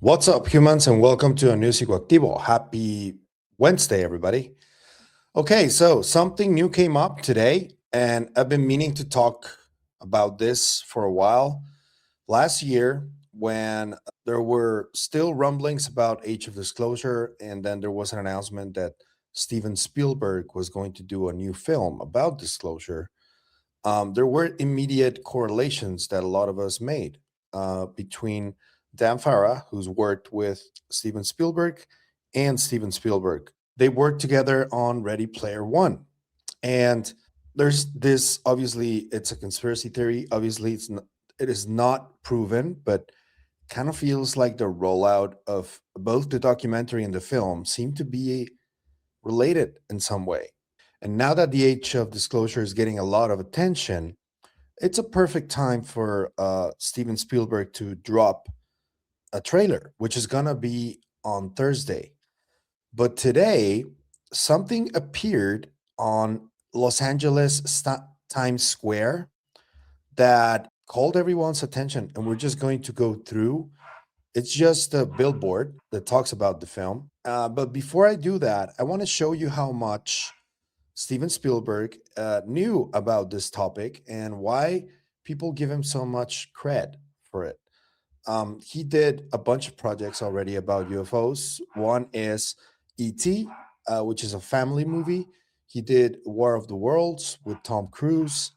What's up, humans, and welcome to a new Psicoactivo. Happy Wednesday, everybody. Okay, so something new came up today, and I've been meaning to talk about this for a while. Last year, when there were still rumblings about Age of Disclosure, and then there was an announcement that Steven Spielberg was going to do a new film about disclosure, there were immediate correlations that a lot of us made between Dan Farah, who's worked with Steven Spielberg, and Steven Spielberg. They worked together on Ready Player One. And there's this, obviously, it's a conspiracy theory. Obviously, it is not proven, but kind of feels like the rollout of both the documentary and the film seem to be related in some way. And now that the age of disclosure is getting a lot of attention, it's a perfect time for Steven Spielberg to drop a trailer, which is going to be on Thursday. But today, something appeared on Los Angeles Times Square that called everyone's attention. And we're just going to go through. It's just a billboard that talks about the film. But before I do that, I want to show you how much Steven Spielberg knew about this topic and why people give him so much cred for it. He did a bunch of projects already about UFOs. One is E.T., which is a family movie. He did War of the Worlds with Tom Cruise.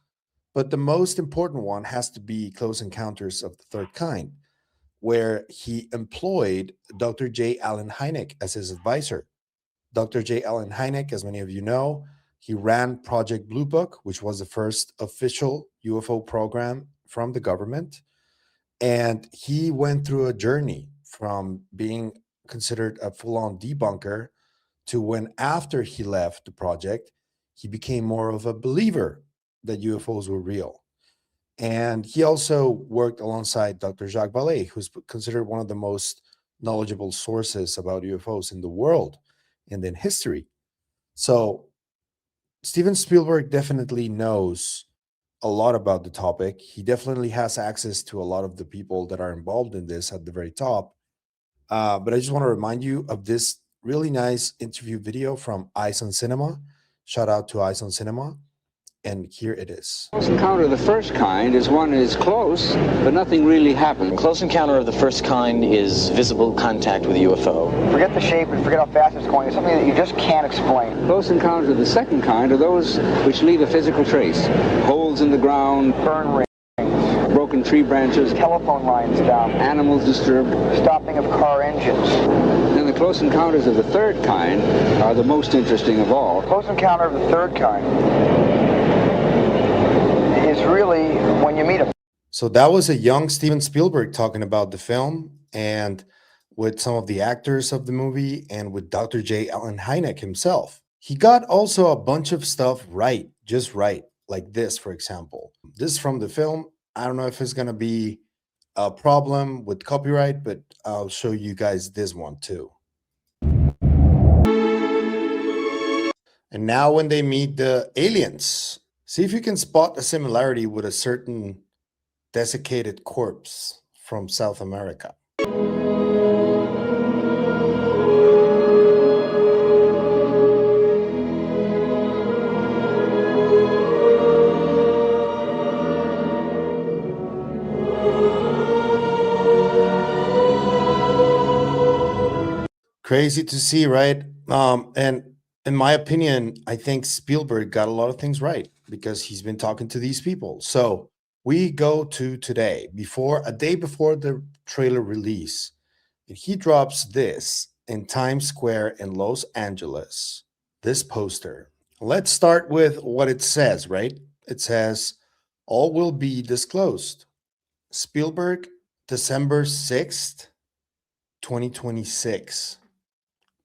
But the most important one has to be Close Encounters of the Third Kind, where he employed Dr. J. Allen Hynek as his advisor. Dr. J. Allen Hynek, as many of you know, he ran Project Blue Book, which was the first official UFO program from the government. And he went through a journey from being considered a full on debunker to when, after he left the project, he became more of a believer that UFOs were real. And he also worked alongside Dr. Jacques Vallée, who's considered one of the most knowledgeable sources about UFOs in the world and in history. So Steven Spielberg definitely knows a lot about the topic. He definitely has access to a lot of the people that are involved in this at the very top. But I just want to remind you of this really nice interview video from Eyes on Cinema. Shout out to Eyes on Cinema. And here it is. Close encounter of the first kind is one is close, but nothing really happens. Close encounter of the first kind is visible contact with a UFO. Forget the shape and forget how fast it's going. It's something that you just can't explain. Close encounters of the second kind are those which leave a physical trace. Holes in the ground, Burn rings, broken tree branches, telephone lines down, animals disturbed. stopping of car engines. And the close encounters of the third kind are the most interesting of all. Close encounter of the third kind is really when you meet a... So that was a young Steven Spielberg talking about the film, and with some of the actors of the movie and with Dr. J. Allen Hynek himself. He got also a bunch of stuff right, just right, like this, for example. This is from the film. I don't know if it's going to be a problem with copyright, but I'll show you guys this one too. And now when they meet the aliens, see if you can spot a similarity with a certain desiccated corpse from South America. Crazy to see, right? And in my opinion, I think Spielberg got a lot of things right because he's been talking to these people. So we go to today, a day before the trailer release, and he drops this in Times Square in Los Angeles, this poster. Let's start with what it says, right? It says, all will be disclosed. Spielberg, December 6th, 2026.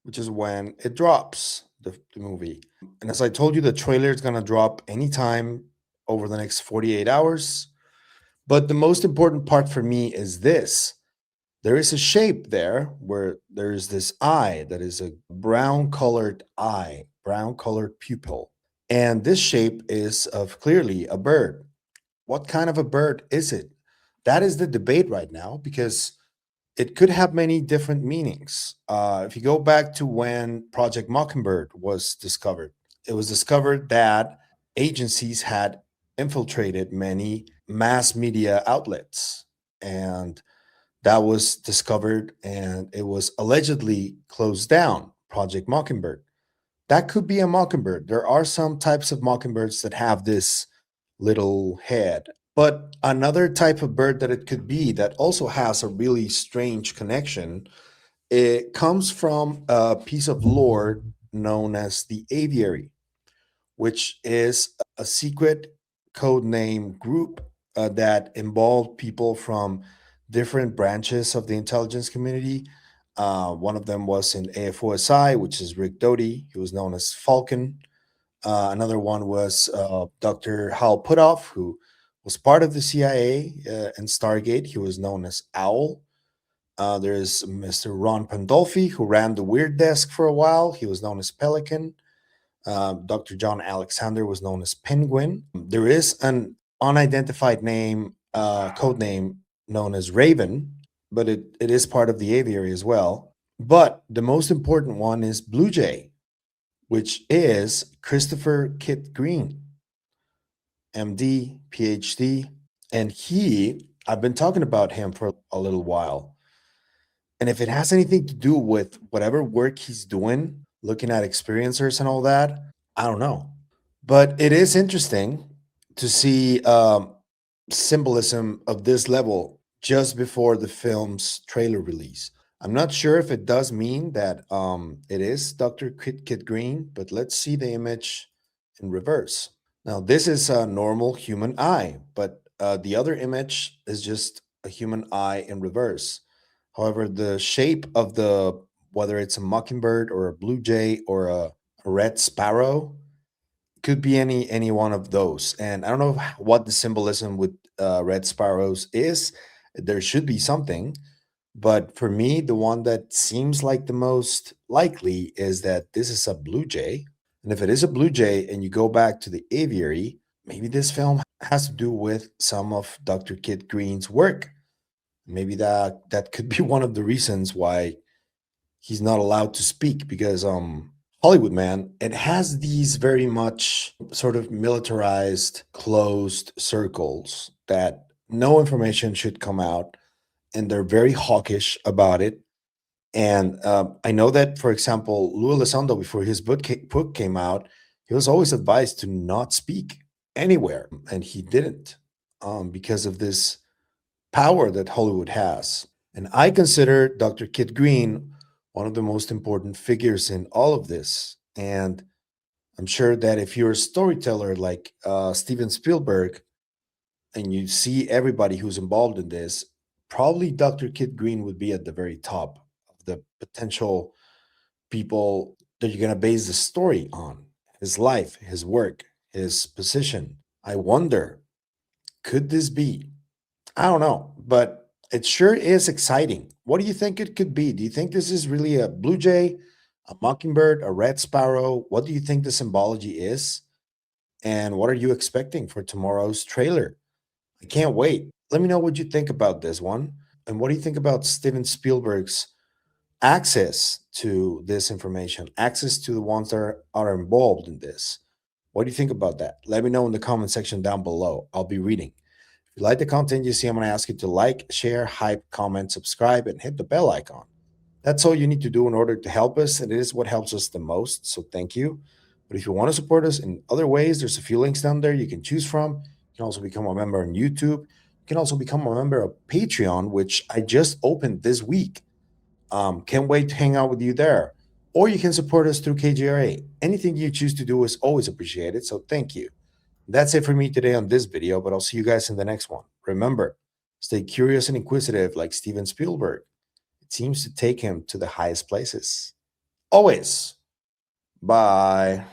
Which is when it drops, the movie. And as I told you, the trailer is going to drop anytime over the next 48 hours. But the most important part for me is this. There is a shape there where there is this eye that is a brown colored eye, brown colored pupil. And this shape is of clearly a bird. What kind of a bird is it? That is the debate right now because it could have many different meanings. If you go back to when Project Mockingbird was discovered, it was discovered that agencies had infiltrated many mass media outlets. And that was discovered and it was allegedly closed down, Project Mockingbird. That could be a mockingbird. There are some types of mockingbirds that have this little head. But another type of bird that it could be that also has a really strange connection, it comes from a piece of lore known as the Aviary, which is a secret code name group that involved people from different branches of the intelligence community. One of them was in AFOSI, which is Rick Doty. He was known as Falcon. Another one was Dr. Hal Puthoff, who was part of the CIA and Stargate. He was known as Owl. There's Mr. Ron Pandolfi, who ran the Weird Desk for a while. He was known as Pelican. Dr. John Alexander was known as Penguin. There is an unidentified name, code name known as Raven, but it is part of the aviary as well. But the most important one is Bluejay, which is Christopher Kit Green, MD, PhD. And I've been talking about him for a little while. And if it has anything to do with whatever work he's doing, looking at experiencers and all that, I don't know. But it is interesting to see symbolism of this level just before the film's trailer release. I'm not sure if it does mean that it is Dr. Kit Green, but let's see the image in reverse. Now, this is a normal human eye, but the other image is just a human eye in reverse. However, the shape of whether it's a mockingbird or a blue jay or a red sparrow, could be any one of those. And I don't know what the symbolism with red sparrows is. There should be something. But for me, the one that seems like the most likely is that this is a blue jay. And if it is a blue jay and you go back to the aviary, maybe this film has to do with some of Dr. Kit Green's work. Maybe that could be one of the reasons why he's not allowed to speak, because Hollywood, man, it has these very much sort of militarized, closed circles that no information should come out, and they're very hawkish about it. And I know that, for example, Lou Elizondo, before his book came out, he was always advised to not speak anywhere, and he didn't because of this power that Hollywood has. And I consider Dr. Kit Green one of the most important figures in all of this. And I'm sure that if you're a storyteller like Steven Spielberg and you see everybody who's involved in this, probably Dr. Kit Green would be at the very top of the potential people that you're going to base the story on. His life, his work, his position. I wonder, could this be? I don't know, but it sure is exciting. What do you think it could be? Do you think this is really a blue jay, a mockingbird, a red sparrow? What do you think the symbology is? And what are you expecting for tomorrow's trailer? I can't wait. Let me know what you think about this one. And what do you think about Steven Spielberg's access to this information, access to the ones that are involved in this? What do you think about that? Let me know in the comment section down below. I'll be reading. If you like the content you see, I'm going to ask you to like, share, hype, comment, subscribe, and hit the bell icon. That's all you need to do in order to help us, and it is what helps us the most, so thank you. But if you want to support us in other ways, there's a few links down there you can choose from. You can also become a member on YouTube. You can also become a member of Patreon, which I just opened this week. Can't wait to hang out with you there. Or you can support us through KGRA. Anything you choose to do is always appreciated, so thank you. That's it for me today on this video, but I'll see you guys in the next one. Remember, stay curious and inquisitive like Steven Spielberg. It seems to take him to the highest places. Always. Bye.